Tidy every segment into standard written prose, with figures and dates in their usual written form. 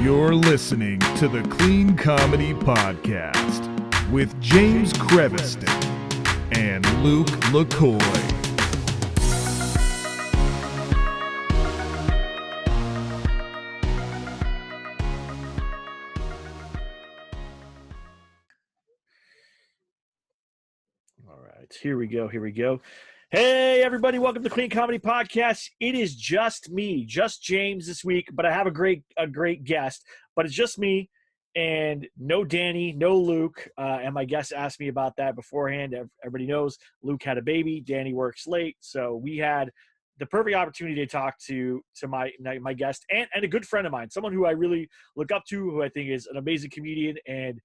You're listening to the Clean Comedy Podcast with James Creviston and Luke LaCoy. All right, here we go. Hey, everybody, welcome to the Clean Comedy Podcast. It is just me, just James this week, but I have a great guest, but it's just me and no Danny, no Luke, and my guest asked me about that beforehand. Everybody knows Luke had a baby, Danny works late, so we had the perfect opportunity to talk to my guest and a good friend of mine, someone who I really look up to, who I think is an amazing comedian, and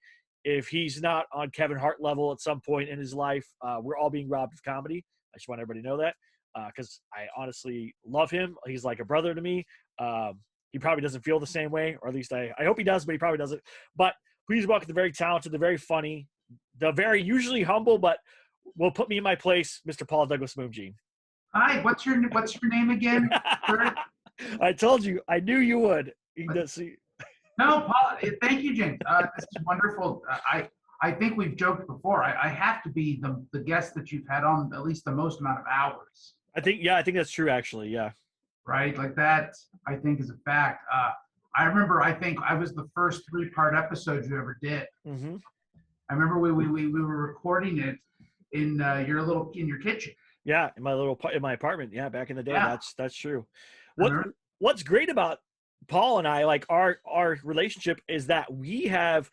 if he's not on Kevin Hart level at some point in his life, we're all being robbed of comedy. I just want everybody to know that because I honestly love him. He's like a brother to me. He probably doesn't feel the same way, or at least I hope he does, but he probably doesn't. But please welcome the very talented, the very funny, the very usually humble, but will put me in my place, Mr. Paul Douglas Moomjean. Hi, what's your name again? I told you. I knew you would. He does see. No, Paul, thank you, James. This is wonderful. I think we've joked before. I have to be the guest that you've had on at least the most amount of hours. I think that's true, actually. Yeah. Right? Like that, I think, is a fact. I remember, I think I was the first 3-part episode you ever did. Mm-hmm. I remember we were recording it in your kitchen. Yeah, in my apartment. Yeah, back in the day. Yeah. That's true. What's great about Paul and I, like our relationship, is that we have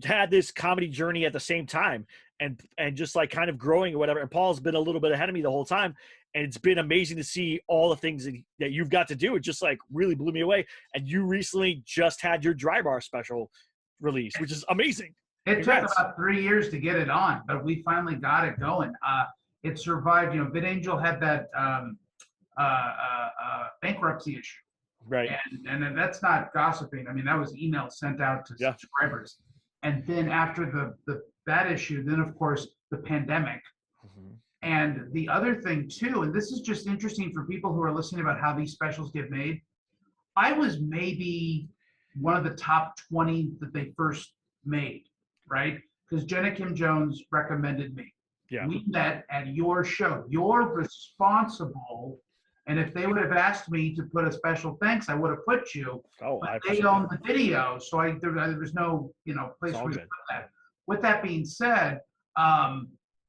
had this comedy journey at the same time and just like kind of growing or whatever. And Paul's been a little bit ahead of me the whole time. And it's been amazing to see all the things that you've got to do. It just like really blew me away. And you recently just had your Dry Bar special release, which is amazing. It took about 3 years to get it on, but we finally got it going. It survived. VidAngel had that bankruptcy issue. Right. And that's not gossiping. I mean, that was emails sent out to subscribers. And then after that issue, then of course the pandemic. Mm-hmm. And the other thing too, and this is just interesting for people who are listening about how these specials get made. I was maybe one of the top 20 that they first made, right? Because Jenna Kim Jones recommended me. Yeah. We met at your show. You're responsible. And if they would have asked me to put a special thanks, I would have put you. Oh, but they own the video, so there was no place for me to put that. With that being said,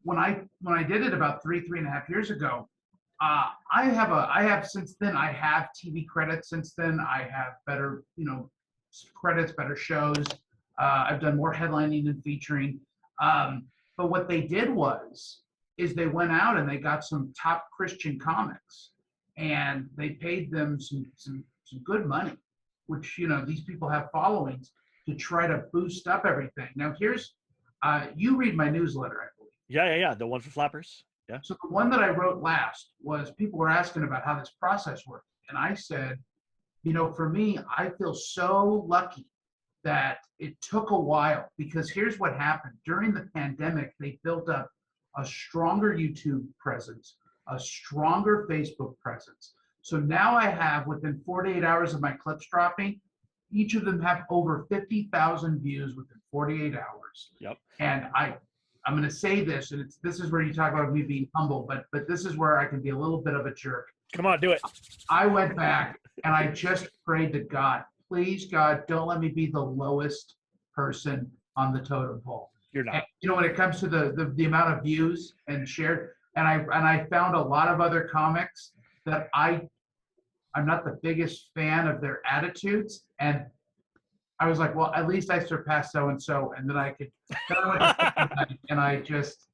when I did it about 3.5 years ago, I have since then. I have TV credits since then. I have better credits, better shows. I've done more headlining and featuring. But what they did is they went out and they got some top Christian comics. And they paid them some good money, which, these people have followings, to try to boost up everything. Now, here's, you read my newsletter, I believe. Yeah. The one for Flappers. Yeah. So the one that I wrote last was people were asking about how this process worked. And I said, for me, I feel so lucky that it took a while, because here's what happened. During the pandemic, they built up a stronger YouTube presence, a stronger Facebook presence. So now I have, within 48 hours of my clips dropping, each of them have over 50,000 views within 48 hours. Yep. And I'm going to say this, and this is where you talk about me being humble, but this is where I can be a little bit of a jerk. Come on, do it. I went back and I just prayed to God, please, God, don't let me be the lowest person on the totem pole. You're not. And, when it comes to the amount of views and shared, and I found a lot of other comics that I'm not the biggest fan of their attitudes, and I was like, well, at least I surpassed so and so, and then I could, and I just.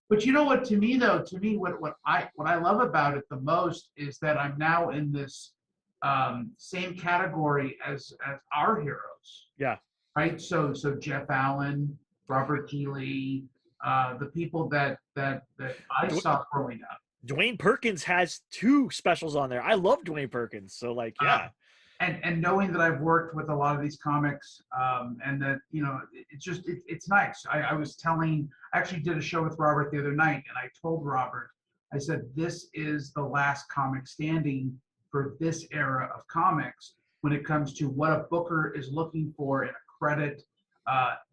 But you know what? To me, what I love about it the most is that I'm now in this same category as our heroes. Yeah. Right. So Jeff Allen, Robert Keeley. The people that I saw growing up. Dwayne Perkins has 2 specials on there. I love Dwayne Perkins. So yeah. And knowing that I've worked with a lot of these comics, and that, it's nice. I actually did a show with Robert the other night, and I told Robert, I said, this is the last comic standing for this era of comics. when it comes to what a booker is looking for in a credit,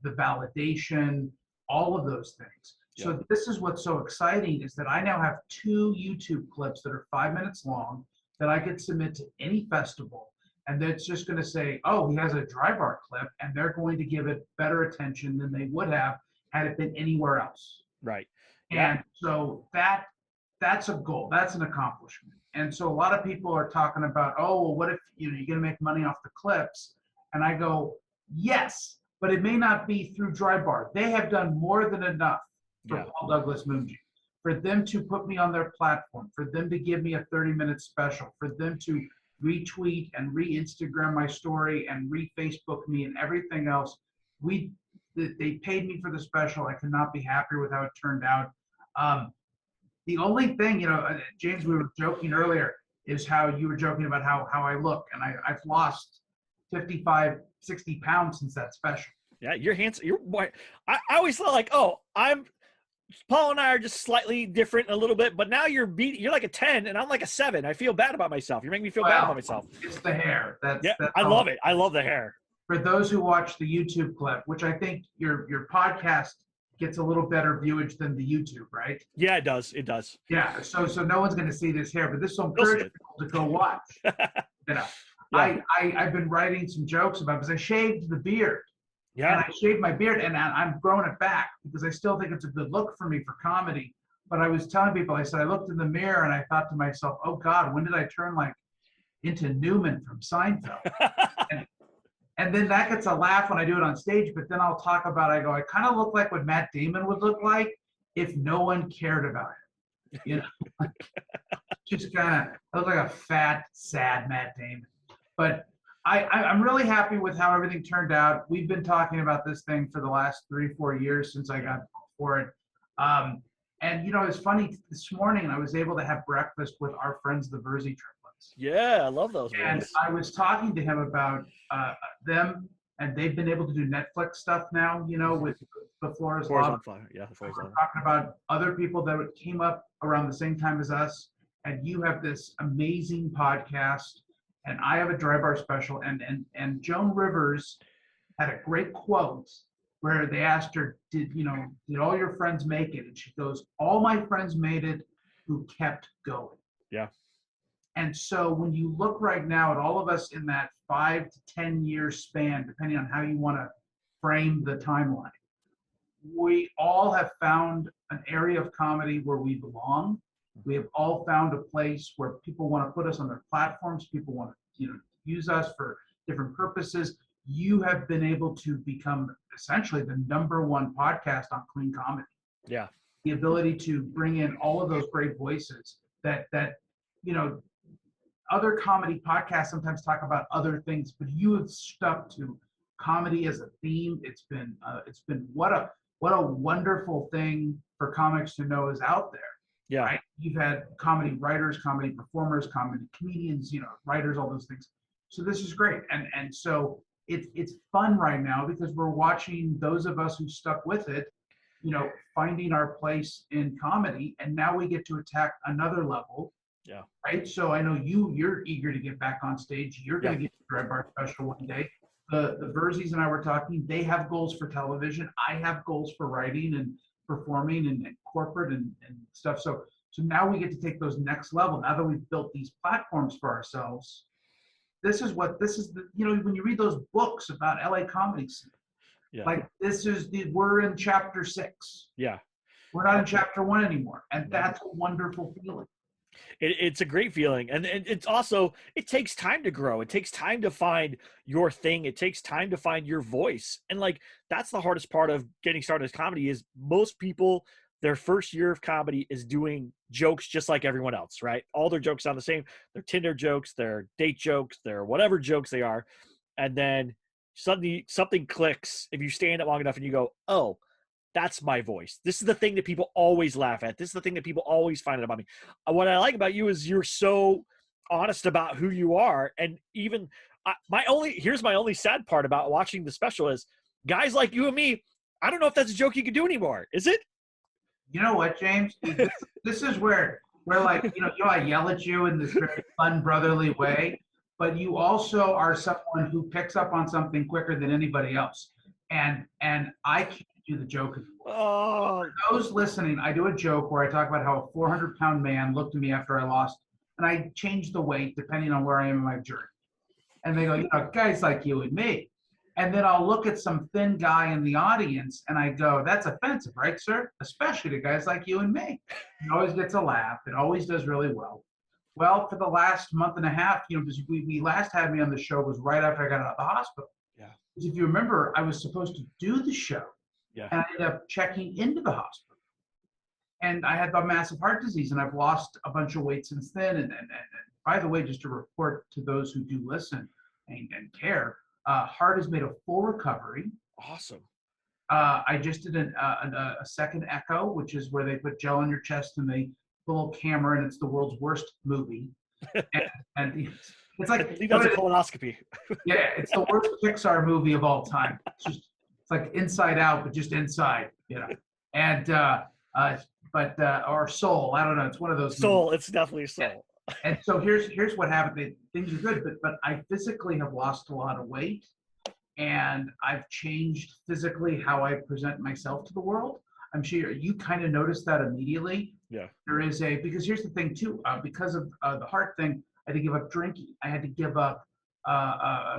the validation, all of those things. Yeah. So this is what's so exciting is that I now have 2 YouTube clips that are 5 minutes long that I could submit to any festival. And that's just going to say, oh, he has a dry bar clip, and they're going to give it better attention than they would have had it been anywhere else. Right. Yeah. And so that's a goal. That's an accomplishment. And so a lot of people are talking about, oh, well, what if you're going to make money off the clips? And I go, yes, but it may not be through dry bar. They have done more than enough for Paul Douglas Moomjean, for them to put me on their platform, for them to give me a 30-minute special, for them to retweet and re-Instagram my story and re-Facebook me and everything else. They paid me for the special. I could not be happier with how it turned out. The only thing, James, we were joking earlier, is how you were joking about how I look. And I've lost 55, 60 pounds since that special. Yeah, you're handsome. I always thought like, Paul and I are just slightly different a little bit, but now you're like a 10 and I'm like a 7. I feel bad about myself. You're making me feel bad about myself. It's the hair. That's I love it. I love the hair. For those who watch the YouTube clip, which I think your podcast gets a little better viewage than the YouTube, right? Yeah, it does. It does. Yeah. So no one's going to see this hair, but this will encourage people to go watch. Yeah. I've been writing some jokes about because I shaved the beard. Yeah. And I shaved my beard and I'm growing it back because I still think it's a good look for me for comedy. But I was telling people, I said, I looked in the mirror and I thought to myself, oh God, when did I turn into Newman from Seinfeld? and then that gets a laugh when I do it on stage, but then I'll talk about, I kind of look like what Matt Damon would look like if no one cared about it. Just kind of, I look like a fat, sad Matt Damon. But I'm really happy with how everything turned out. We've been talking about this thing for the last 3-4 years since I got for it. And it's funny, this morning I was able to have breakfast with our friends, the Verzi triplets. Yeah, I love those. And movies. I was talking to him about them, and they've been able to do Netflix stuff now, with The Floor is Slob. On Fire. Yeah, The Floor is We're on. talking about other people that came up around the same time as us, and you have this amazing podcast. And I have a dry bar special, and Joan Rivers had a great quote where they asked her, did all your friends make it? And she goes, all my friends made it who kept going. Yeah. And so when you look right now at all of us in that 5 to 10 year span, depending on how you want to frame the timeline, we all have found an area of comedy where we belong. We have all found a place where people want to put us on their platforms. People want to, use us for different purposes. You have been able to become essentially the #1 podcast on clean comedy. Yeah. The ability to bring in all of those great voices that other comedy podcasts sometimes talk about other things, but you have stuck to comedy as a theme. It's been what a wonderful thing for comics to know is out there. Yeah. Right? You've had comedy writers, comedy performers, comedy comedians, writers, all those things. So this is great. And so it's fun right now because we're watching those of us who stuck with it, finding our place in comedy. And now we get to attack another level. Yeah. Right. So I know you're eager to get back on stage. You're going to get your dry bar special one day. The Verzis and I were talking, they have goals for television. I have goals for writing and performing and corporate and stuff. So now we get to take those next level. Now that we've built these platforms for ourselves, this is when you read those books about LA comedy scene, we're in chapter 6. Yeah. We're not in chapter 1 anymore. And that's a wonderful feeling. It's a great feeling. And it's also, it takes time to grow. It takes time to find your thing. It takes time to find your voice. And that's the hardest part of getting started as comedy is most people, their first year of comedy is doing jokes just like everyone else, right? All their jokes sound the same. Their Tinder jokes, their date jokes, their whatever jokes they are. And then suddenly something clicks if you stay in it long enough and you go, oh, that's my voice. This is the thing that people always laugh at. This is the thing that people always find out about me. What I like about you is you're so honest about who you are. And even here's my only sad part about watching the special is guys like you and me, I don't know if that's a joke you can do anymore. Is it? You know what, James? This is where I yell at you in this very fun brotherly way. but you also are someone who picks up on something quicker than anybody else. And I can't do the joke anymore. Oh, For those listening, I do a joke where I talk about how a 400-pound man looked at me after I lost, and I changed the weight depending on where I am in my journey. And they go, guys like you and me. And then I'll look at some thin guy in the audience and I go, that's offensive, right, sir? Especially to guys like you and me. It always gets a laugh. It always does really well. Well, for the last month and a half, because we last had me on the show was right after I got out of the hospital. Yeah. Because if you remember, I was supposed to do the show. Yeah. And I ended up checking into the hospital. And I had the massive heart disease, and I've lost a bunch of weight since then. And by the way, just to report to those who do listen and care, heart has made a full recovery. Awesome. I just did a second echo, which is where they put gel on your chest and they put a little camera, and it's the world's worst movie. and it's like I think that's a colonoscopy. Yeah, it's the worst Pixar movie of all time. It's like Inside Out, but just inside, And or Soul. I don't know. It's one of those. Soul. Movies. It's definitely Soul. And so here's what happened. Things are good, but I physically have lost a lot of weight, and I've changed physically how I present myself to the world. I'm sure you kind of noticed that immediately. Yeah. There is because here's the thing too. Because of the heart thing, I had to give up drinking. I had to give up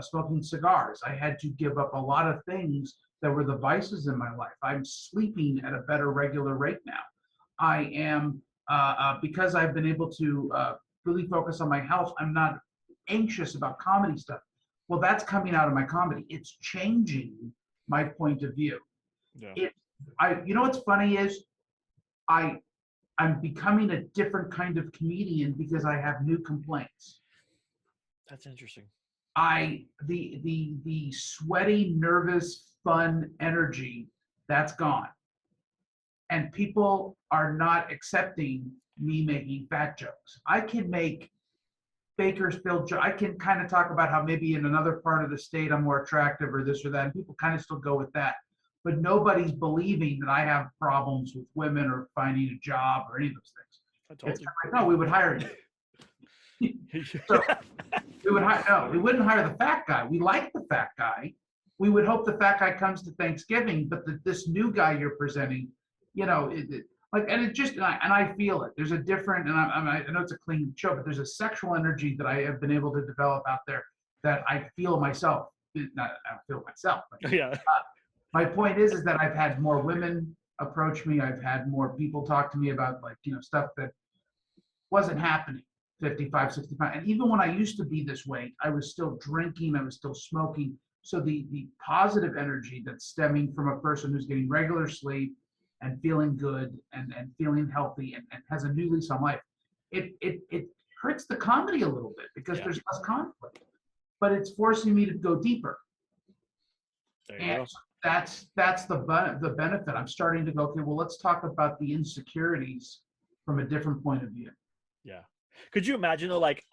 smoking cigars. I had to give up a lot of things that were the vices in my life. I'm sleeping at a better regular rate now. I am because I've been able to really focus on my health. I'm not anxious about comedy stuff. Well, that's coming out of my comedy. It's changing my point of view. Yeah. What's funny is I'm becoming a different kind of comedian because I have new complaints. That's interesting. The sweaty, nervous, fun energy, that's gone. And people are not accepting me making fat jokes. I can make Bakersfield jokes. I can kind of talk about how maybe in another part of the state I'm more attractive or this or that, and people kind of still go with that. But nobody's believing that I have problems with women or finding a job or any of those things. I told you. Like, no, we would hire you. So we wouldn't hire the fat guy. We like the fat guy. We would hope the fat guy comes to Thanksgiving, but this new guy you're presenting, and I feel it. There's a different, and I know it's a clean show, but there's a sexual energy that I have been able to develop out there that I feel myself. I don't feel myself. But, yeah. My point is that I've had more women approach me. I've had more people talk to me about stuff that wasn't happening 55, 65. And even when I used to be this way, I was still drinking. I was still smoking. So the positive energy that's stemming from a person who's getting regular sleep and feeling good and feeling healthy and has a new lease on life, it hurts the comedy a little bit because there's less conflict, but it's forcing me to go deeper. There you And go. that's the benefit. I'm starting to go, okay, well, let's talk about the insecurities from a different point of view. Yeah. Could you imagine though, like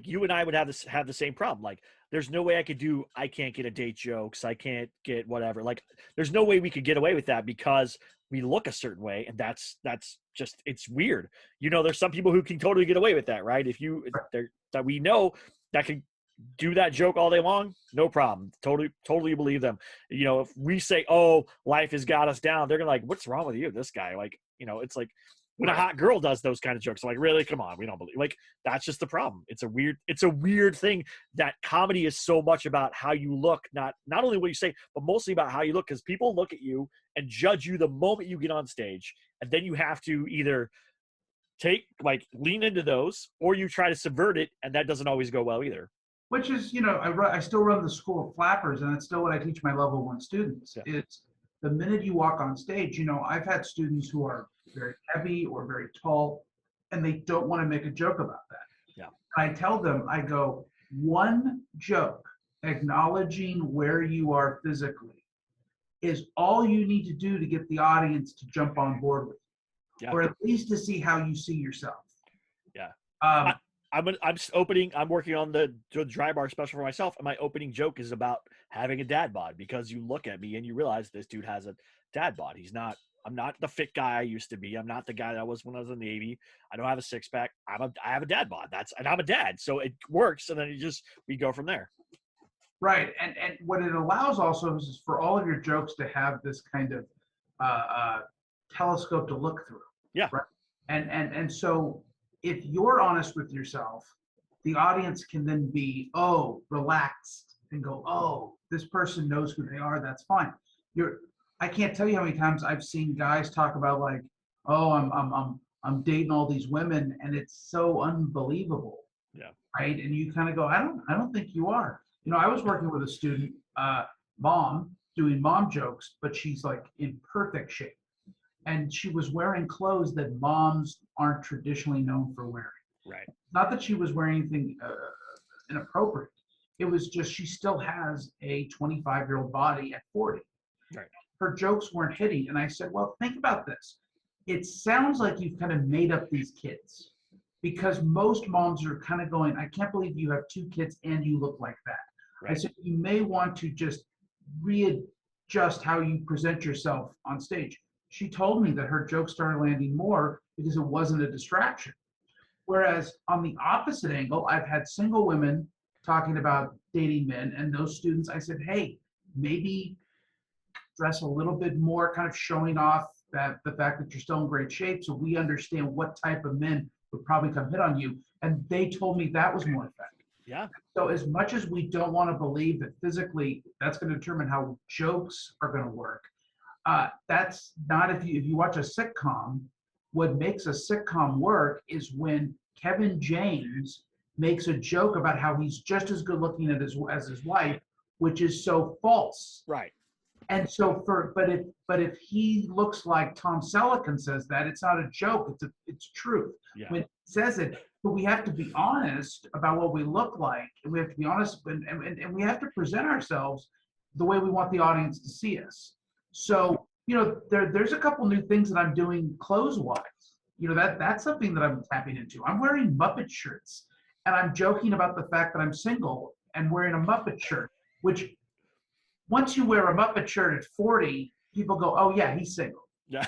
you and I would have the same problem. Like there's no way I can't get a date jokes. I can't get whatever. Like there's no way we could get away with that because we look a certain way. And that's just, it's weird. There's some people who can totally get away with that, right? That we know that can do that joke all day long, no problem. Totally believe them. If we say, oh, life has got us down, they're gonna like, what's wrong with you? This guy, it's like when a hot girl does those kind of jokes, I'm like, really? Come on, we don't believe. Like that's just the problem. It's a weird thing that comedy is so much about how you look, not only what you say, but mostly about how you look, because people look at you and judge you the moment you get on stage, and then you have to either lean into those or you try to subvert it, and that doesn't always go well either. Which is, I still run the School of Flappers, and that's still what I teach my level 1 students. Yeah. It's the minute you walk on stage, I've had students who are very heavy or very tall, and they don't want to make a joke about that. Yeah. I tell them, I go, one joke acknowledging where you are physically is all you need to do to get the audience to jump on board with you, or at least to see how you see yourself. Yeah. I'm working on the dry bar special for myself, and my opening joke is about having a dad bod, because you look at me and you realize this dude has a dad bod. He's not I'm not the fit guy I used to be. I'm not the guy that I was when I was in the Navy. I don't have a six pack. I have a dad bod. And I'm a dad, so it works. And then we go from there. Right, and what it allows also is for all of your jokes to have this kind of telescope to look through. Yeah. Right. And so if you're honest with yourself, the audience can then be relaxed and go, this person knows who they are. That's fine. I can't tell you how many times I've seen guys talk about like, I'm dating all these women, and it's so unbelievable. Yeah. Right. And you kind of go, I don't think you are. I was working with a student, mom, doing mom jokes, but she's like in perfect shape. And she was wearing clothes that moms aren't traditionally known for wearing. Right. Not that she was wearing anything inappropriate. It was just she still has a 25-year-old body at 40. Right. Her jokes weren't hitting. And I said, well, think about this. It sounds like you've kind of made up these kids, because most moms are kind of going, I can't believe you have 2 kids and you look like that. Right. I said, you may want to just readjust how you present yourself on stage. She told me that her jokes started landing more because it wasn't a distraction. Whereas on the opposite angle, I've had single women talking about dating men, and those students, I said, hey, maybe dress a little bit more, kind of showing off that the fact that you're still in great shape, so we understand what type of men would probably come hit on you. And they told me that was more effective. Yeah. So as much as we don't want to believe that physically that's going to determine how jokes are going to work, that's not, if you watch a sitcom, what makes a sitcom work is when Kevin James makes a joke about how he's just as good looking as his wife, which is so false. Right. And so but if he looks like Tom Selleck and says that, it's not a joke, it's truth. Yeah. When he says it, but we have to be honest about what we look like, and we have to be honest, and we have to present ourselves the way we want the audience to see us. So, there's a couple new things that I'm doing clothes-wise. That's something that I'm tapping into. I'm wearing Muppet shirts, and I'm joking about the fact that I'm single and wearing a Muppet shirt, which once you wear a Muppet shirt at 40, people go, oh yeah, he's single. Yeah.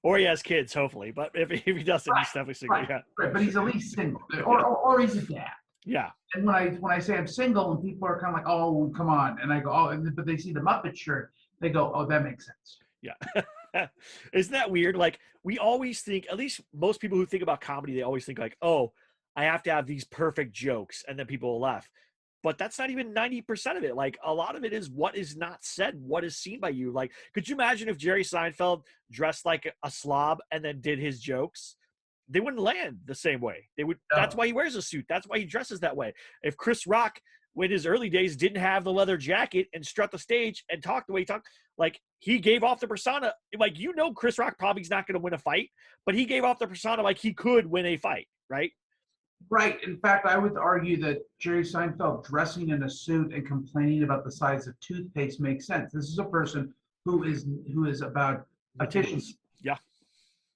Or he has kids, hopefully. But if he doesn't, he's definitely single. Right, yeah. Right, but he's at least single, or he's a dad. Yeah. And when I say I'm single, and people are kind of like, oh, come on, and I go, but they see the Muppet shirt, they go, oh, that makes sense. Yeah. Isn't that weird? Like, we always think, at least most people who think about comedy, they always think like, oh, I have to have these perfect jokes, and then people will laugh. But that's not even 90% of it. Like, a lot of it is what is not said, what is seen by you. Like, could you imagine if Jerry Seinfeld dressed like a slob and then did his jokes? They wouldn't land the same way. They would. No. That's why he wears a suit. That's why he dresses that way. If Chris Rock, in his early days, didn't have the leather jacket and strut the stage and talk the way he talked, like, he gave off the persona. Like, Chris Rock probably is not going to win a fight, but he gave off the persona like he could win a fight, right? Right. In fact, I would argue that Jerry Seinfeld dressing in a suit and complaining about the size of toothpaste makes sense. This is a person who is about efficiency. Yeah.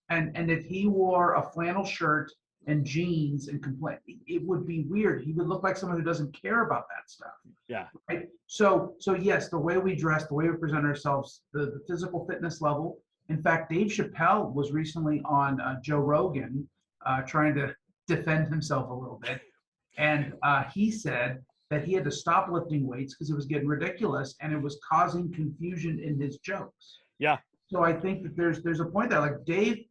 And if he wore a flannel shirt and jeans and complain, it would be weird. He would look like someone who doesn't care about that stuff. Yeah. Right. So yes, the way we dress, the way we present ourselves, the physical fitness level. In fact, Dave Chappelle was recently on Joe Rogan, trying to defend himself a little bit, and he said that he had to stop lifting weights because it was getting ridiculous and it was causing confusion in his jokes. Yeah. So I think that there's a point there. Like, Dave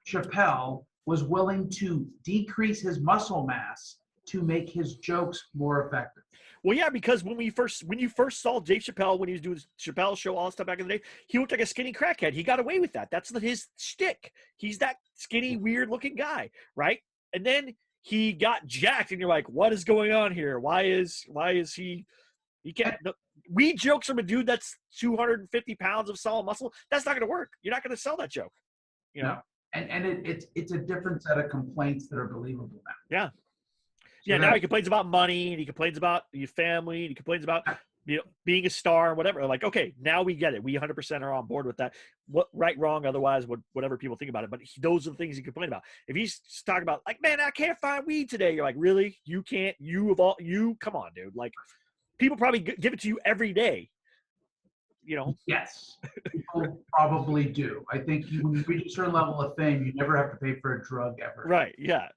Chappelle was willing to decrease his muscle mass to make his jokes more effective. Well, yeah, because when you first saw Dave Chappelle, when he was doing Chappelle Show, all that stuff back in the day, he looked like a skinny crackhead. He got away with that. That's his shtick. He's that skinny, weird-looking guy, right? And then he got jacked, and you're like, what is going on here? Why is he can't, we jokes from a dude that's 250 pounds of solid muscle. That's not going to work. You're not going to sell that joke. No. And it's a different set of complaints that are believable now. Yeah. So now he complains about money, and he complains about your family, and he complains about being a star and whatever. Like, okay, now we get it. We 100% are on board with that. What, right, wrong, otherwise, whatever people think about it. But those are the things he complain about. If he's talking about, like, man, I can't find weed today, you're like, really? You can't? Come on, dude. Like, people probably give it to you every day. you know. Yes, people probably do. I think when you reach a certain level of fame, you never have to pay for a drug ever. Right. Yeah.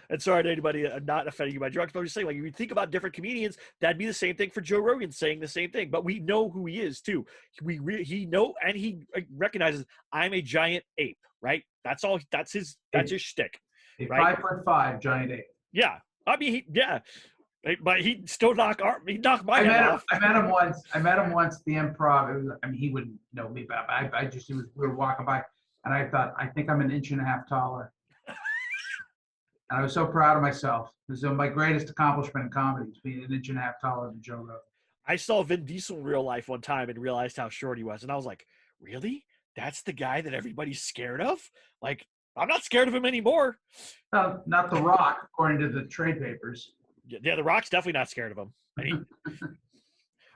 And sorry to anybody not offending you by drugs, but I'm just saying, like, if you think about different comedians, that'd be the same thing for Joe Rogan saying the same thing. But we know who he is too. He recognizes I'm a giant ape, right? That's all. That's his shtick. A right? 5'5" giant ape. Yeah. I mean, but he still knocked my head off. I met him once. I met him once at the Improv. He wouldn't know me, but we were walking by, and I thought, I think I'm an inch and a half taller. And I was so proud of myself. It was my greatest accomplishment in comedy, is being an inch and a half taller than Joe Rogan. I saw Vin Diesel in real life one time and realized how short he was. And I was like, really? That's the guy that everybody's scared of? Like, I'm not scared of him anymore. Not The Rock, according to the trade papers. Yeah, The Rock's definitely not scared of him.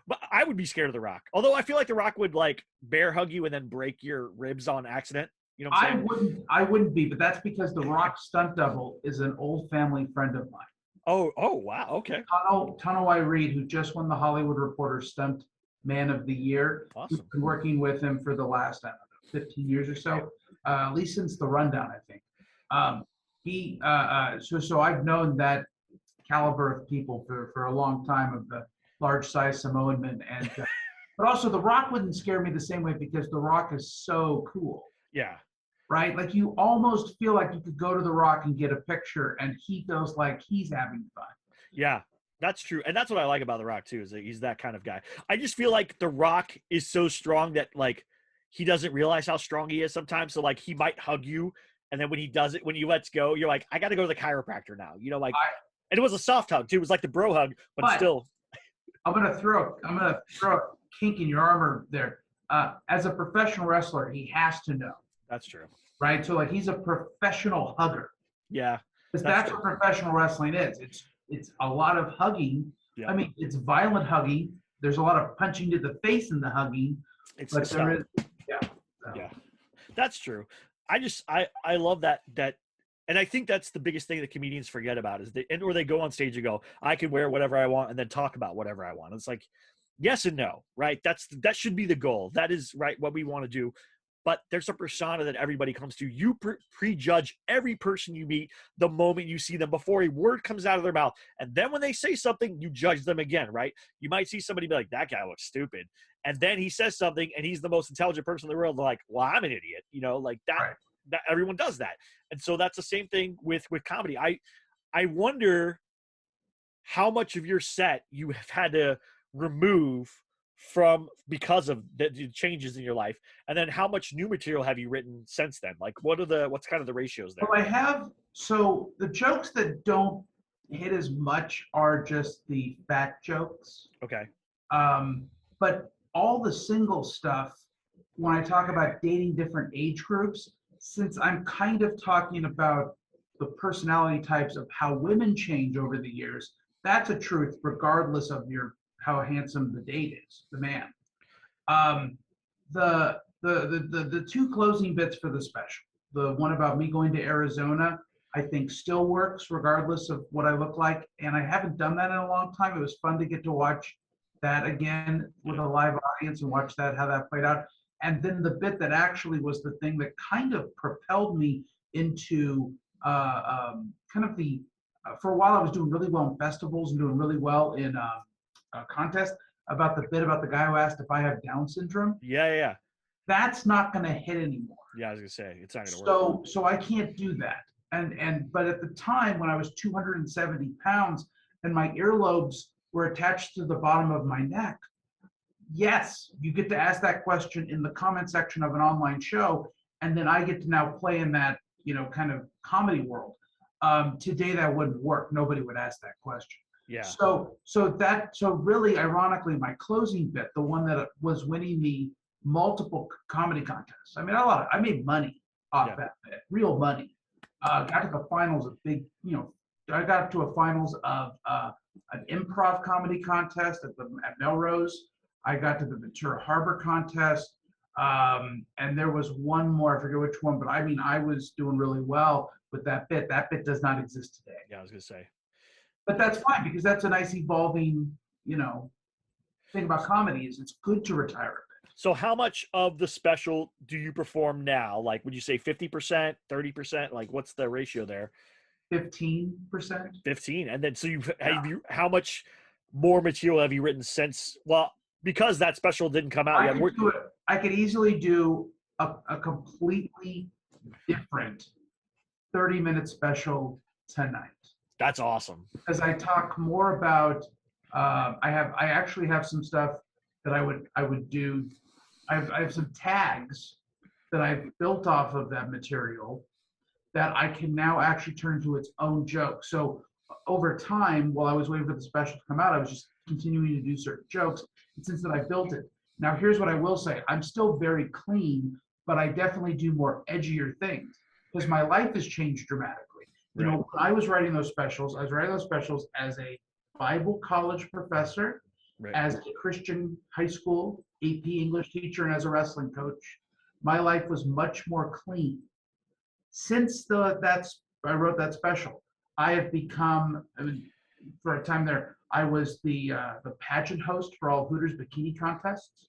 But I would be scared of The Rock. Although I feel like The Rock would, like, bear hug you and then break your ribs on accident. You know what I'm saying? I wouldn't be, but that's because The Rock's stunt double is an old family friend of mine. Oh, wow, okay. Tanawai Reed, who just won the Hollywood Reporter Stunt Man of the Year. Awesome. We've been working with him for the last, 15 years or so, at least since The Rundown, I think. So I've known that caliber of people for a long time, of the large size Samoan men, and but also The Rock wouldn't scare me the same way because The Rock is so cool. Yeah. Right? Like, you almost feel like you could go to The Rock and get a picture, and he feels like he's having fun. Yeah, that's true. And that's what I like about The Rock, too, is that he's that kind of guy. I just feel like The Rock is so strong that, like, he doesn't realize how strong he is sometimes. So, like, he might hug you, and then when he does it, when he lets go, you're like, I got to go to the chiropractor now. You know, like, and it was a soft hug, too. It was like the bro hug, but still. I'm gonna throw a kink in your armor there. As a professional wrestler, he has to know. That's true. Right? So, like, he's a professional hugger. Yeah. Because that's what professional wrestling is. It's a lot of hugging. Yeah. I mean, it's violent hugging. There's a lot of punching to the face in the hugging. Yeah. That's true. I love that, and I think that's the biggest thing that comedians forget about is or they go on stage and go, I can wear whatever I want and then talk about whatever I want. It's like, yes and no, right? That should be the goal. That is right what we want to do. But there's a persona that everybody comes to. You prejudge every person you meet the moment you see them before a word comes out of their mouth. And then when they say something, you judge them again, right? You might see somebody be like, that guy looks stupid. And then he says something and he's the most intelligent person in the world. They're like, well, I'm an idiot. You know, like that, right. That everyone does that. And so that's the same thing with comedy. I wonder how much of your set you have had to remove because of the changes in your life, and then how much new material have you written since then? Like, what's kind of the ratios there? Well, so the jokes that don't hit as much are just the fat jokes. Okay. But all the single stuff, when I talk about dating different age groups, since I'm kind of talking about the personality types of how women change over the years, that's a truth regardless of how handsome the date is, the man. The two closing bits for the special, the one about me going to Arizona, I think still works regardless of what I look like. And I haven't done that in a long time. It was fun to get to watch that again with a live audience and watch how that played out. And then the bit that actually was the thing that kind of propelled me into for a while I was doing really well in festivals and doing really well in contest, about the bit about the guy who asked if I have Down syndrome. Yeah. That's not going to hit anymore. Yeah, I was going to say, it's not going to work. So I can't do that. But at the time when I was 270 pounds and my earlobes were attached to the bottom of my neck, yes, you get to ask that question in the comment section of an online show, and then I get to now play in that, kind of comedy world. Today that wouldn't work. Nobody would ask that question. Yeah. So really, ironically, my closing bit, the one that was winning me multiple comedy contests. I mean, I made money off that bit, real money. Got to the finals of I got to a finals of an improv comedy contest at Melrose. I got to the Ventura Harbor contest. And there was one more, I forget which one, but I mean, I was doing really well with that bit. That bit does not exist today. Yeah, I was going to say. But that's fine, because that's a nice evolving, thing about comedy is it's good to retire a bit. So how much of the special do you perform now? Like, would you say 50%, 30%? Like, what's the ratio there? 15%. 15. And then, so how much more material have you written since? Well, because that special didn't come out yet. I could easily do a completely different 30-minute special tonight. That's awesome. Because I talk more about, I actually have some stuff that I would do. I have some tags that I've built off of that material that I can now actually turn into its own joke. So over time, while I was waiting for the special to come out, I was just continuing to do certain jokes. And since then, I built it. Now, here's what I will say. I'm still very clean, but I definitely do more edgier things because my life has changed dramatically. You know, when I was writing those specials, I was writing those specials as a Bible college professor, as a Christian high school AP English teacher, and as a wrestling coach. My life was much more clean. Since I wrote that special, I have become, for a time there, I was the pageant host for all Hooters bikini contests.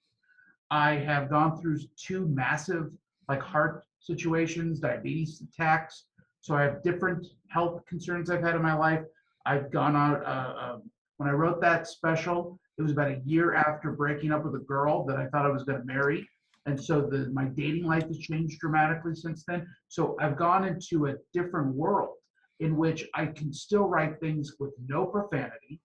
I have gone through 2 massive heart situations, diabetes attacks. So I have different health concerns I've had in my life. I've gone out, when I wrote that special, it was about a year after breaking up with a girl that I thought I was going to marry. And so my dating life has changed dramatically since then. So I've gone into a different world in which I can still write things with no profanity,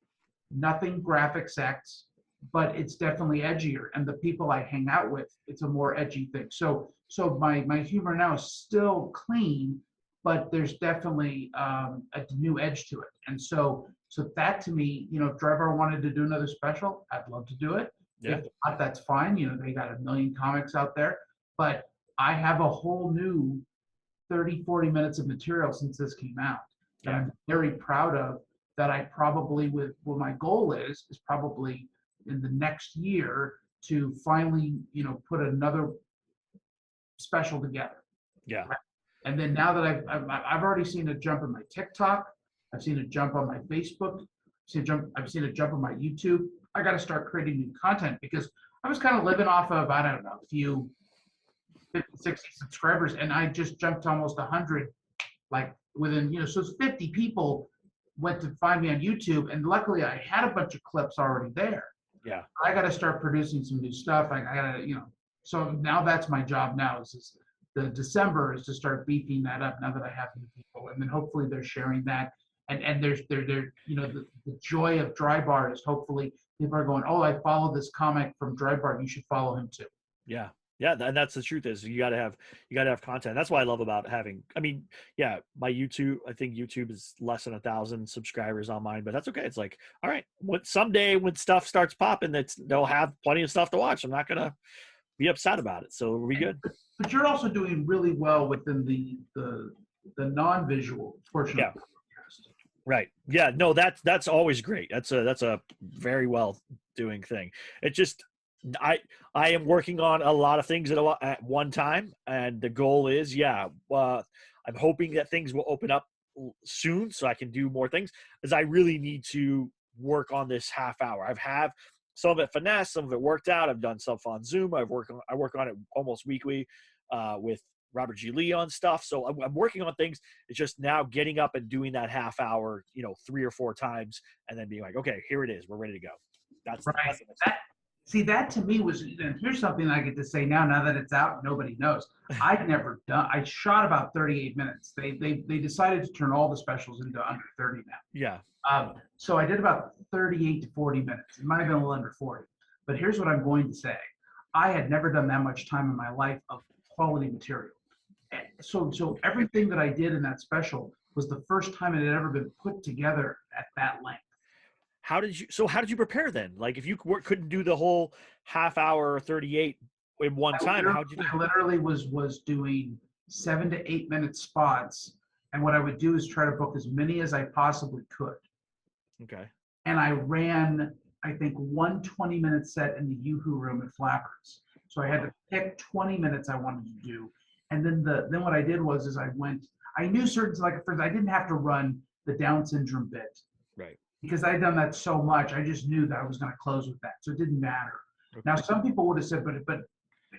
nothing graphic sex, but it's definitely edgier. And the people I hang out with, it's a more edgy thing. So my humor now is still clean, but there's definitely a new edge to it. And so that to me, if Dry Bar wanted to do another special, I'd love to do it. Yeah. If not, that's fine. They got a million comics out there, but I have a whole new 30, 40 minutes of material since this came out that I'm very proud of, that I probably what my goal is probably in the next year to finally, put another special together. Yeah. Right? And then now that I've already seen a jump in my TikTok, I've seen a jump on my Facebook, I've seen a jump on my YouTube. I got to start creating new content because I was kind of living off of, I don't know, a few 50, 60 subscribers, and I just jumped to almost 100, within, so 50 people went to find me on YouTube, and luckily I had a bunch of clips already there. Yeah. I got to start producing some new stuff. I got to, so now that's my job now is the December is to start beefing that up now that I have new people, and then hopefully they're sharing that. And there's the joy of Dry Bar is hopefully people are going, oh, I follow this comic from Dry Bar, you should follow him too. Yeah. Yeah. And that's the truth is you gotta have content. That's what I love about having, my YouTube, I think YouTube is less than 1,000 subscribers on mine, but that's okay. It's like, all right, someday when stuff starts popping, they'll have plenty of stuff to watch. I'm not going to be upset about it. So we'll be good. But you're also doing really well within the non-visual portion of the podcast. Right. Yeah. No, that's always great. That's a very well doing thing. It just, I am working on a lot of things at one time, and the goal is, I'm hoping that things will open up soon so I can do more things, as I really need to work on this half hour. I've have some of it finesse, some of it worked out. I've done stuff on Zoom. I work on it almost weekly with Robert G. Lee on stuff. So I'm working on things. It's just now getting up and doing that half hour, 3 or 4 times, and then being like, okay, here it is. We're ready to go. That's right. That to me was, and here's something I get to say now that it's out, nobody knows. I shot about 38 minutes. They decided to turn all the specials into under 30 now. Yeah. So I did about 38 to 40 minutes. It might have been a little under 40. But here's what I'm going to say. I had never done that much time in my life of quality material. So everything that I did in that special was the first time it had ever been put together at that length. How did you prepare then? Like if you couldn't do the whole half hour or 38 in one time, how'd you do it? I literally was doing 7 to 8 minute spots. And what I would do is try to book as many as I possibly could. Okay. And I ran, I think, 1 20-minute set in the Yoo-Hoo room at Flappers. So I had to pick 20 minutes I wanted to do. And then what I did was I knew certain, for instance, I didn't have to run the Down syndrome bit. Right. Because I had done that so much, I just knew that I was going to close with that. So it didn't matter. Okay. Now, some people would have said, but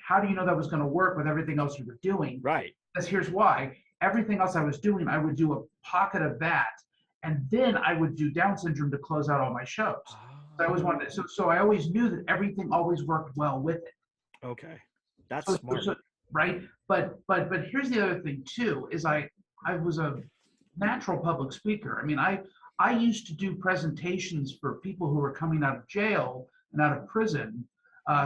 how do you know that was going to work with everything else you were doing? Right. Because here's why. Everything else I was doing, I would do a pocket of that, and then I would do Down syndrome to close out all my shows. So I always wanted, so I always knew that everything always worked well with it. Okay, that's smart. Right? But here's the other thing too, is I was a natural public speaker. I mean, I used to do presentations for people who were coming out of jail and out of prison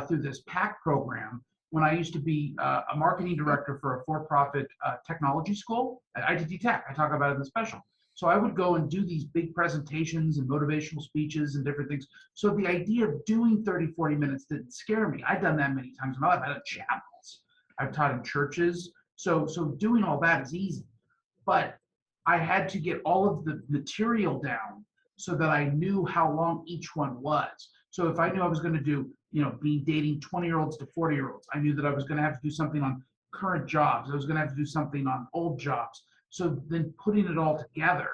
through this PAC program when I used to be a marketing director for a for-profit technology school at ITT Tech. I talk about it in the special. So I would go and do these big presentations and motivational speeches and different things. So the idea of doing 30, 40 minutes didn't scare me. I've done that many times in my life. I've had chapels. I've taught in churches. So doing all that is easy. But I had to get all of the material down so that I knew how long each one was. So if I knew I was going to do, dating 20-year-olds to 40-year-olds, I knew that I was going to have to do something on current jobs. I was going to have to do something on old jobs. So then putting it all together,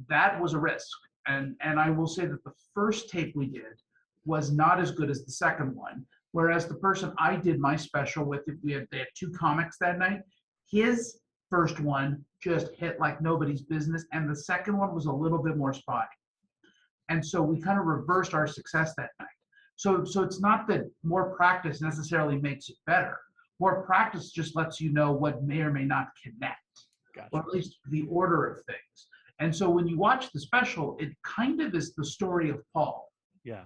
that was a risk. And I will say that the first tape we did was not as good as the second one. Whereas the person I did my special with, they had 2 comics that night, his first one just hit like nobody's business, and the second one was a little bit more spotty. And so we kind of reversed our success that night. So it's not that more practice necessarily makes it better. More practice just lets you know what may or may not connect, Gotcha. or at least the order of things. And so when you watch the special, it kind of is the story of Paul. Yeah.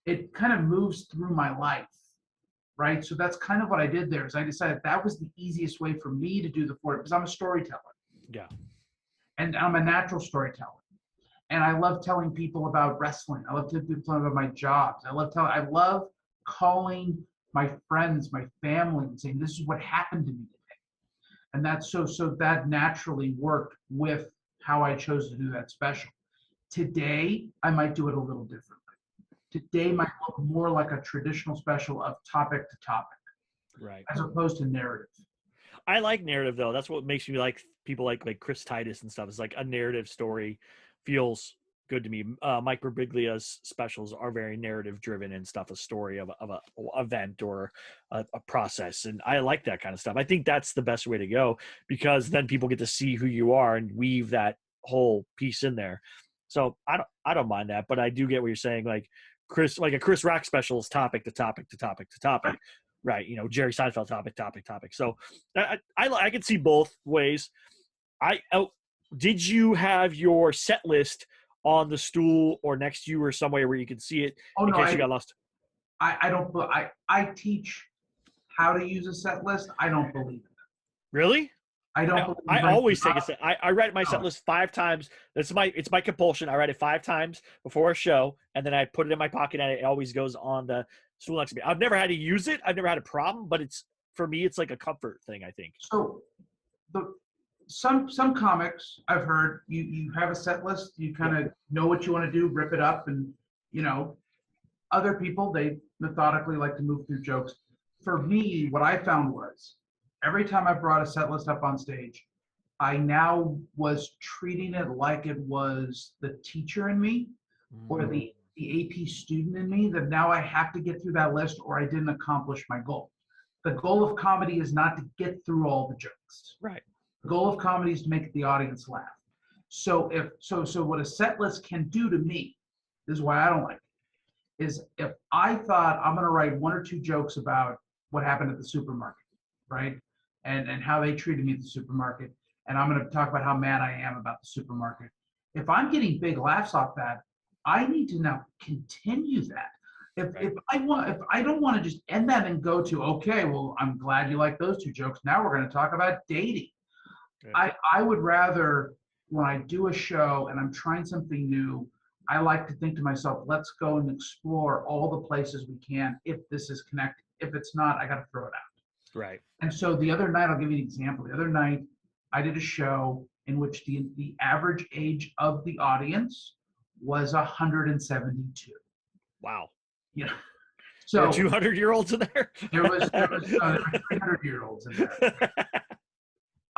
It kind of moves through my life, right? So that's kind of what I did there, is I decided that was the easiest way for me to do the 40, because I'm a storyteller. Yeah. And I'm a natural storyteller. And I love telling people about wrestling. I love telling people about my jobs. I love calling my friends, my family, and saying, this is what happened to me today. And that's so that naturally worked with how I chose to do that special. Today, I might do it a little differently. Today might look more like a traditional special of topic to topic, right, as opposed to narrative. I like narrative though. That's what makes me like people like Chris Titus and stuff. It's like a narrative story feels good to me. Mike Birbiglia's specials are very narrative driven and stuff, a story of a event or a process. And I like that kind of stuff. I think that's the best way to go, because then people get to see who you are and weave that whole piece in there. So I don't mind that, but I do get what you're saying. Like a Chris Rock special is topic to topic to topic to topic. Right. Jerry Seinfeld topic. So I can see both ways. Did you have your set list on the stool or next to you or somewhere where you can see it in case you got lost? I don't. I teach how to use a set list. I don't believe it. Really? I don't. I always take a set. I write my set list 5 times. It's my compulsion. I write it 5 times before a show, and then I put it in my pocket, and it always goes on the stool next to me. I've never had to use it. I've never had a problem, but for me, it's like a comfort thing, I think. So some comics I've heard, you have a set list, you kind of know what you want to do, rip it up, and other people, they methodically like to move through jokes. For me, what I found was every time I brought a set list up on stage, I now was treating it like it was the teacher in me or the AP student in me, that now I have to get through that list or I didn't accomplish my goal. The goal of comedy is not to get through all the jokes. Right. The goal of comedy is to make the audience laugh. So what a set list can do to me, this is why I don't like it, is if I thought I'm going to write 1 or 2 jokes about what happened at the supermarket, right? And how they treated me at the supermarket, and I'm going to talk about how mad I am about the supermarket. If I'm getting big laughs off that, I need to now continue that. If I don't want to just end that and go to, okay, well, I'm glad you like those 2 jokes. Now we're going to talk about dating. Okay. I would rather, when I do a show and I'm trying something new, I like to think to myself, let's go and explore all the places we can if this is connected. If it's not, I got to throw it out. Right. And so the other night, I'll give you an example. The other night, I did a show in which the average age of the audience was 172. Wow. Yeah. So 200-year-olds in there? There were 300-year-olds in there.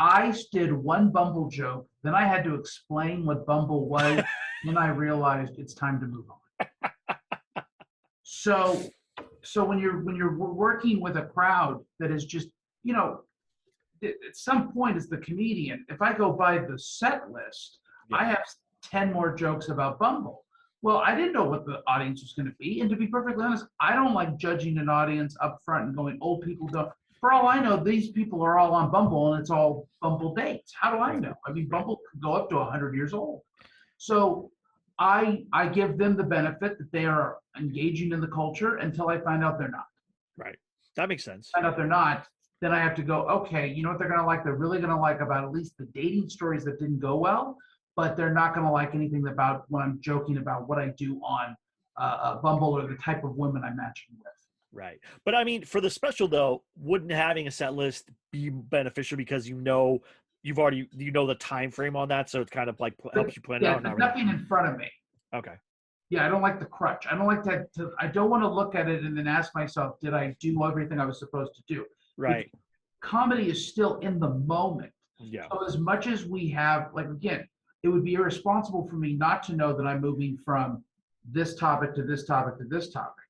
I did one Bumble joke, then I had to explain what Bumble was, then I realized it's time to move on. So so when you're working with a crowd that is just, at some point as the comedian, if I go by the set list, I have 10 more jokes about Bumble. Well, I didn't know what the audience was going to be. And to be perfectly honest, I don't like judging an audience up front and going, old people don't. For all I know, these people are all on Bumble and it's all Bumble dates. How do I know? I mean, Bumble could go up to 100 years old. So I give them the benefit that they are engaging in the culture until I find out they're not. Right. That makes sense. Find out they're not, then I have to go, okay, you know what they're going to like? They're really going to like about at least the dating stories that didn't go well, but they're not going to like anything about when I'm joking about what I do on Bumble or the type of women I'm matching with. Right. But I mean, for the special though, wouldn't having a set list be beneficial because you've already the time frame on that, so it's kind of like helps you plan it out. There's nothing in front of me. Okay. Yeah, I don't like the crutch. I don't like that. I don't want to look at it and then ask myself, did I do everything I was supposed to do? Right. Because comedy is still in the moment. Yeah. So as much as we have, like, again, it would be irresponsible for me not to know that I'm moving from this topic to this topic to this topic.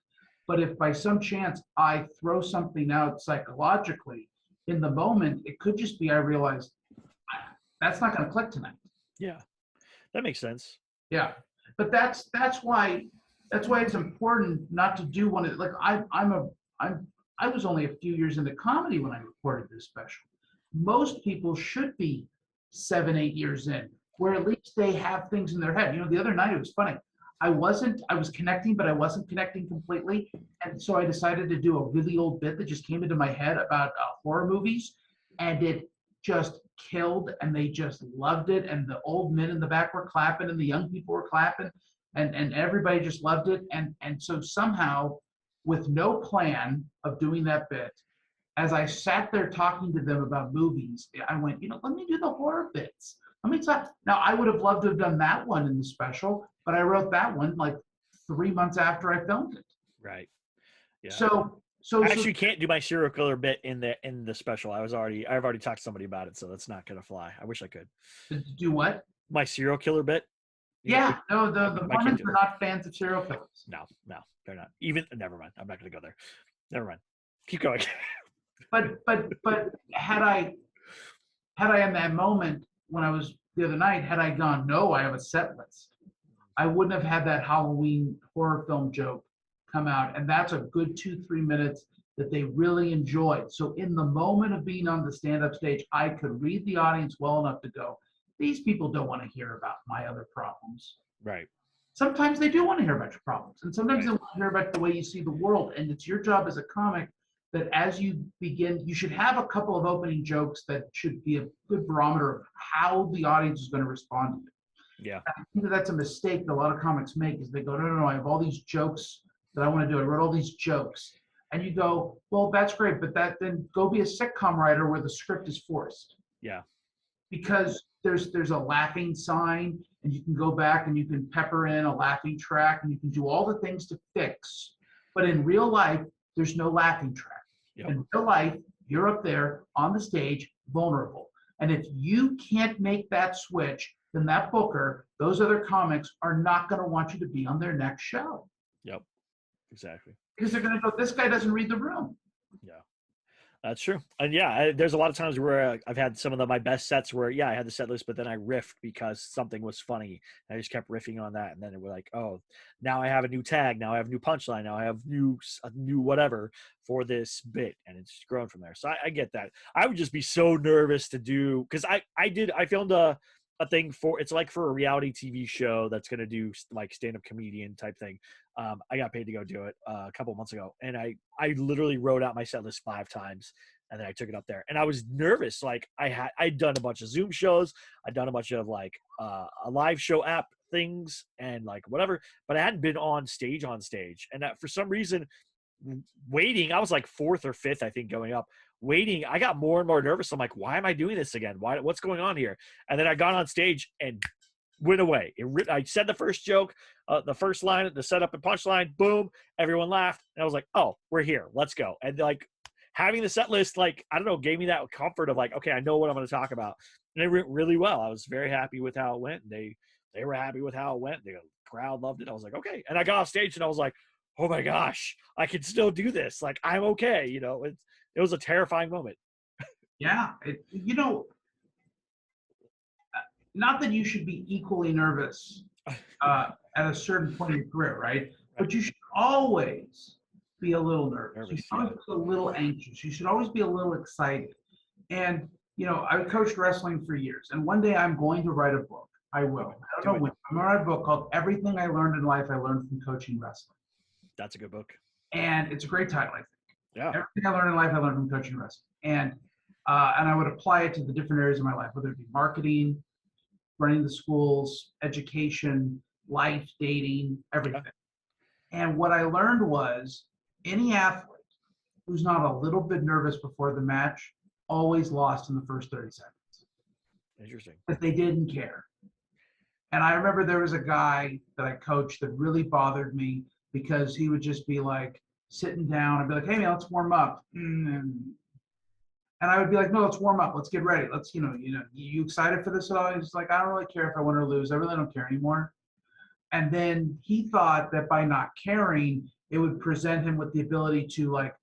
But if by some chance I throw something out psychologically in the moment, it could just be I realize that's not going to click tonight. Yeah, that makes sense. Yeah, but that's why it's important not to do one. Like I was only a few years into comedy when I recorded this special. Most people should be 7-8 years in, where at least they have things in their head. The other night it was funny. I was connecting, but I wasn't connecting completely. And so I decided to do a really old bit that just came into my head about horror movies. And it just killed, and they just loved it. And the old men in the back were clapping, and the young people were clapping, and everybody just loved it. And so somehow, with no plan of doing that bit, as I sat there talking to them about movies, I went, let me do the horror bits. Let me talk. Now, I would have loved to have done that one in the special, but I wrote that one like 3 months after I filmed it. Right. Yeah. So I actually can't do my serial killer bit in the special. I've already talked to somebody about it, so that's not gonna fly. I wish I could. Do what? My serial killer bit. Yeah. No, the Mormons are not fans of serial killers. No, they're not. Never mind. I'm not gonna go there. Never mind. Keep going. But had I in that moment when I was the other night, had I gone, no, I have a set list, I wouldn't have had that Halloween horror film joke come out. And that's a good 2-3 minutes that they really enjoyed. So in the moment of being on the stand-up stage, I could read the audience well enough to go, these people don't want to hear about my other problems. Right. Sometimes they do want to hear about your problems. And sometimes they want to hear about the way you see the world. And it's your job as a comic that as you begin, you should have a couple of opening jokes that should be a good barometer of how the audience is going to respond to it. Yeah. I think that's a mistake that a lot of comics make is they go, no, I have all these jokes that I want to do. I wrote all these jokes. And you go, well, that's great, but then go be a sitcom writer where the script is forced. Yeah. Because there's a laughing sign, and you can go back and you can pepper in a laughing track, and you can do all the things to fix. But in real life, there's no laughing track. Yep. In real life, you're up there on the stage, vulnerable. And if you can't make that switch, then that booker, those other comics are not going to want you to be on their next show. Yep, exactly. Because they're going to go, this guy doesn't read the room. Yeah, that's true. And yeah, there's a lot of times where I've had some of my best sets where, I had the set list, but then I riffed because something was funny. And I just kept riffing on that. And then it was like, oh, now I have a new tag. Now I have a new punchline. Now I have a new whatever for this bit. And it's grown from there. So I get that. I would just be so nervous to do, because I filmed a thing it's like for a reality TV show that's going to do like stand-up comedian type thing. I got paid to go do it a couple months ago, and I literally wrote out my set list 5 times, and then I took it up there, and I was nervous. Like I'd done a bunch of Zoom shows, I'd done a bunch of like a live show app things and like whatever, but I hadn't been on stage, and for some reason waiting, I was like 4th or 5th, I think, going up. Waiting, I got more and more nervous. I'm like, why am I doing this again? What's going on here? And then I got on stage and went away. I said the first joke, the first line, the setup and punchline, boom, everyone laughed. And I was like, oh, we're here. Let's go. And like having the set list, like, I don't know, gave me that comfort of like, okay, I know what I'm going to talk about. And it went really well. I was very happy with how it went. They were happy with how it went. The crowd loved it. I was like, okay. And I got off stage and I was like, oh my gosh, I can still do this. Like, I'm okay. It was a terrifying moment. Yeah. Not that you should be equally nervous at a certain point in your career, right? But you should always be a little nervous. You should always be a little anxious. You should always be a little excited. And, I coached wrestling for years. And one day I'm going to write a book. I will. I don't know when. I'm going to write a book called Everything I Learned in Life I Learned from Coaching Wrestling. That's a good book. And it's a great title, I think. Yeah. Everything I learned in life I learned from coaching wrestling. And I would apply it to the different areas of my life, whether it be marketing, running the schools, education, life, dating, everything. And what I learned was any athlete who's not a little bit nervous before the match always lost in the first 30 seconds. Interesting. Because they didn't care. And I remember there was a guy that I coached that really bothered me because he would just be like sitting down and be like, hey, man, let's warm up. And I would be like, no, let's warm up. Let's get ready. Let's, you excited for this at all? He's like, I don't really care if I win or lose. I really don't care anymore. And then he thought that by not caring, it would present him with the ability to like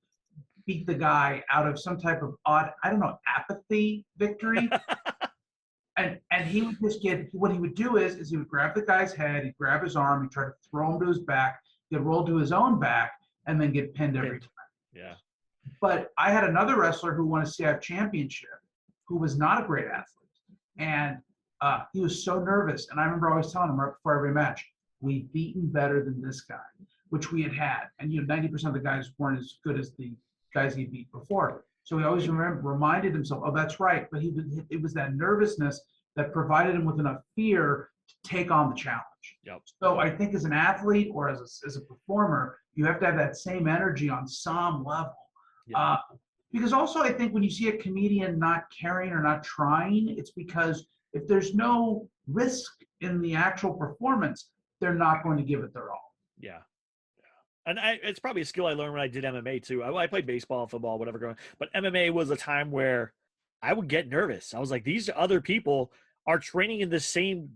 beat the guy out of some type of odd, apathy victory. and he would just what he would do is he would grab the guy's head, he'd grab his arm, he'd try to throw him to his back, get rolled to his own back, and then get pinned every time. Yeah. But I had another wrestler who won a CIF championship who was not a great athlete. And he was so nervous. And I remember always telling him right before every match, we've beaten better than this guy, which we had had. And 90% of the guys weren't as good as the guys he beat before. So he always reminded himself, oh, that's right. But it was that nervousness that provided him with enough fear to take on the challenge. Yep. So I think as an athlete or as a performer, you have to have that same energy on some level. Yep. Because also I think when you see a comedian not caring or not trying, it's because if there's no risk in the actual performance, they're not going to give it their all. Yeah. And it's probably a skill I learned when I did MMA too. I played baseball, football, whatever. But MMA was a time where I would get nervous. I was like, these other people are training in the same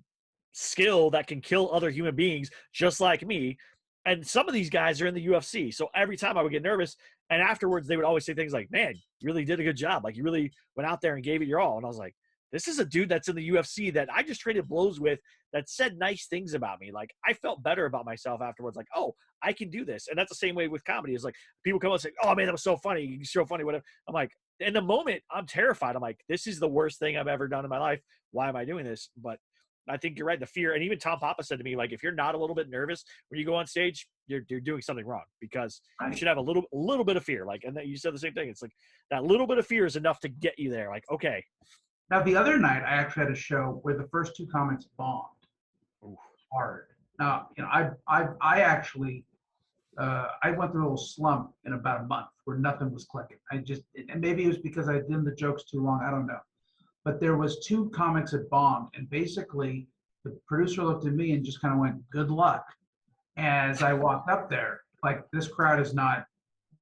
skill that can kill other human beings just like me. And some of these guys are in the UFC. So every time I would get nervous, and afterwards they would always say things like, man, you really did a good job. Like, you really went out there and gave it your all. And I was like, this is a dude that's in the UFC that I just traded blows with that said nice things about me. Like, I felt better about myself afterwards. Like, oh, I can do this. And that's the same way with comedy. It's like people come up and say, oh man, that was so funny. You're so funny, whatever. I'm like, in the moment, I'm terrified. I'm like, this is the worst thing I've ever done in my life. Why am I doing this? But I think you're right. The fear. And even Tom Papa said to me, like, if you're not a little bit nervous when you go on stage, you're doing something wrong, because you should have a little bit of fear. Like, and then you said the same thing. It's like that little bit of fear is enough to get you there. Like, okay. Now, the other night, I actually had a show where the first two comics bombed. Ooh. Hard. Now, I actually, I went through a little slump in about a month where nothing was clicking. And maybe it was because I did the jokes too long. I don't know. But there was two comics that bombed, and basically the producer looked at me and just kind of went, good luck. As I walked up there, like, this crowd is not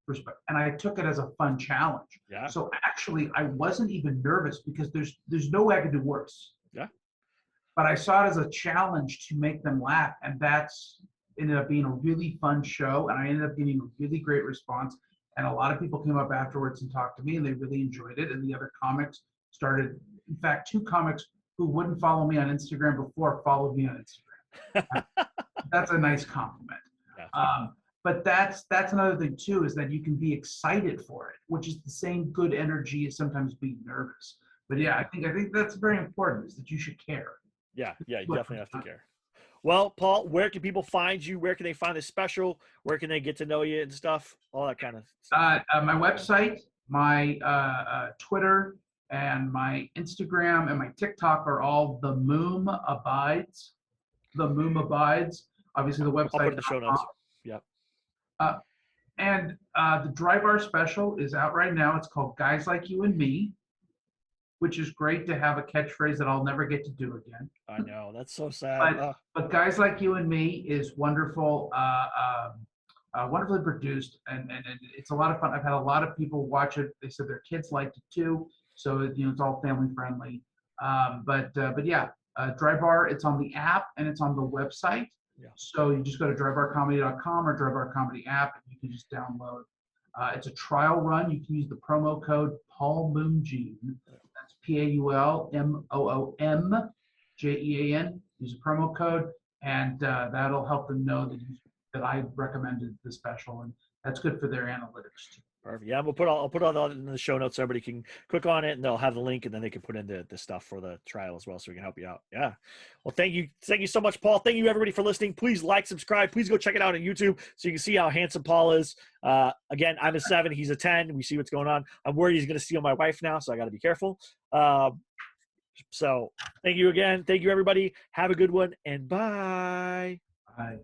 respect. And I took it as a fun challenge. Yeah. So actually I wasn't even nervous because there's no way I could do worse. Yeah. But I saw it as a challenge to make them laugh. And that's ended up being a really fun show. And I ended up getting a really great response. And a lot of people came up afterwards and talked to me, and they really enjoyed it. And the other comics started, in fact, two comics who wouldn't follow me on Instagram before followed me on Instagram. That's a nice compliment. Yeah. But that's another thing too, is that you can be excited for it, which is the same good energy as sometimes being nervous. But yeah, I think that's very important, is that you should care. Yeah, you definitely have to care. Well, Paul, where can people find you? Where can they find this special? Where can they get to know you and stuff? All that kind of stuff. My website, my Twitter, and my Instagram and my TikTok are all The Moom Abides. The Moom Abides. Obviously, the website. I'll put in the show notes. Yep. And the Dry Bar special is out right now. It's called Guys Like You and Me, which is great to have a catchphrase that I'll never get to do again. I know, that's so sad. But Guys Like You and Me is wonderful, wonderfully produced, and it's a lot of fun. I've had a lot of people watch it. They said their kids liked it too. So it's all family friendly. But yeah, Dry Bar. It's on the app and it's on the website. Yeah. So you just go to drybarcomedy.com or Drybar Comedy app, and you can just download. It's a trial run. You can use the promo code Paul Moomjean. That's PaulMoomjean. Use a promo code, and that'll help them know that I recommended the special, and that's good for their analytics too. Perfect. Yeah, I'll put all that in the show notes so everybody can click on it and they'll have the link and then they can put in the stuff for the trial as well so we can help you out. Yeah. Well, thank you so much, Paul. Thank you everybody for listening. Please like, subscribe. Please go check it out on YouTube so you can see how handsome Paul is. Again, I'm a 7, he's a 10. We see what's going on. I'm worried he's going to steal my wife now, so I got to be careful. So thank you again. Thank you everybody. Have a good one and bye. Bye.